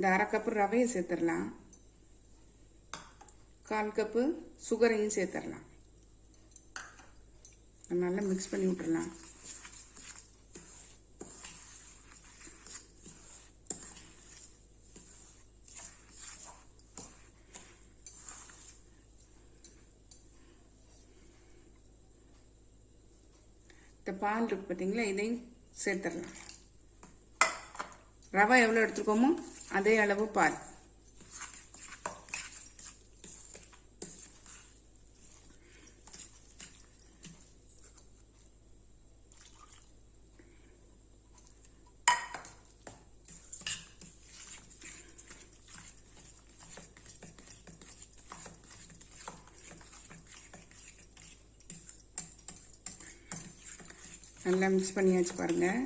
இந்த 1/2 கப்பு ரவையை சேர்த்துடலாம். 1/4 கப்பு சுகரையும் சேர்த்துடலாம். நல்லா மிக்ஸ் பண்ணி விட்டுறலாம். இந்த பால் இருக்கு பார்த்தீங்களா, இதையும் சேர்த்துடலாம். ரவை எவ்வளோ எடுத்துருக்கோமோ அதே அளவு பால். நல்லா மிக்ஸ் பண்ணியாச்சு பாருங்கள்.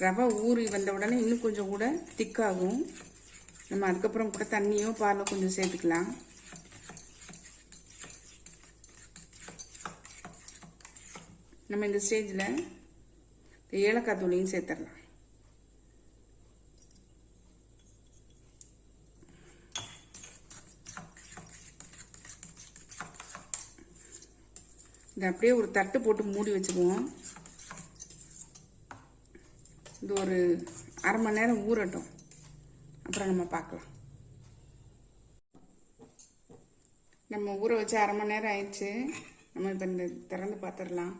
ரவை ஊறி வந்த உடனே இன்னும் கொஞ்சம் கூட திக்காகும். நம்ம அதுக்கப்புறம் கூட தண்ணியோ பாலோ கொஞ்சம் சேர்த்துக்கலாம். நம்ம இந்த ஸ்டேஜில் இந்த ஏலக்காய் தூளையும் சேர்த்துடலாம். இதை அப்படியே ஒரு தட்டு போட்டு மூடி வச்சுக்குவோம். இது ஒரு 1/2 மணி நேரம் ஊறட்டும், அப்புறம் நம்ம பார்க்கலாம். நம்ம ஊற வச்சு 1/2 மணி நேரம் ஆயிடுச்சு. நம்ம இப்போ இந்த திறந்து பார்த்துடலாம்.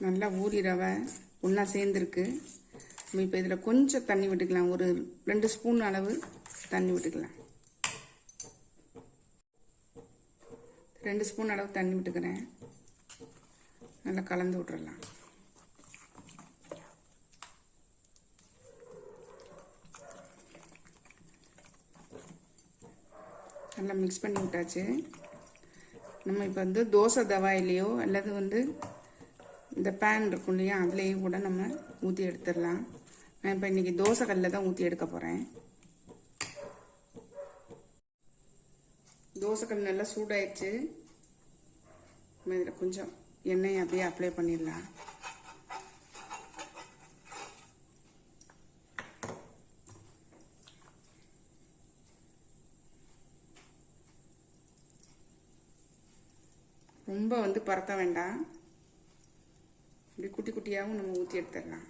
நல்லா ஊறி ரவை ஒன்றா சேர்ந்துருக்கு. நம்ம இப்போ இதில் கொஞ்சம் தண்ணி விட்டுக்கலாம். ஒரு 2 ஸ்பூன் அளவு தண்ணி விட்டுக்கலாம். 2 ஸ்பூன் அளவு தண்ணி விட்டுக்கிறேன். நல்லா கலந்து விட்டுறலாம். நல்லா மிக்ஸ் பண்ணி விட்டாச்சு. நம்ம இப்போ வந்து தோசை தவாயிலையோ அல்லது இந்த பேன் இருக்கும் இல்லையா, அதுலேயும் கூட நம்ம ஊற்றி எடுத்துடலாம். நான் இப்போ இன்றைக்கி தோசை கல்லில் தான் ஊற்றி எடுக்க போகிறேன். தோசைக்கல் நல்லா சூடாயிடுச்சு. நம்ம இதில் கொஞ்சம் எண்ணெயை அப்படியே அப்ளை பண்ணிடலாம். ரொம்ப பரத்த வேண்டாம். இப்படி குட்டி குட்டியாகவும் நம்ம ஊற்றி எடுத்துடலாம்.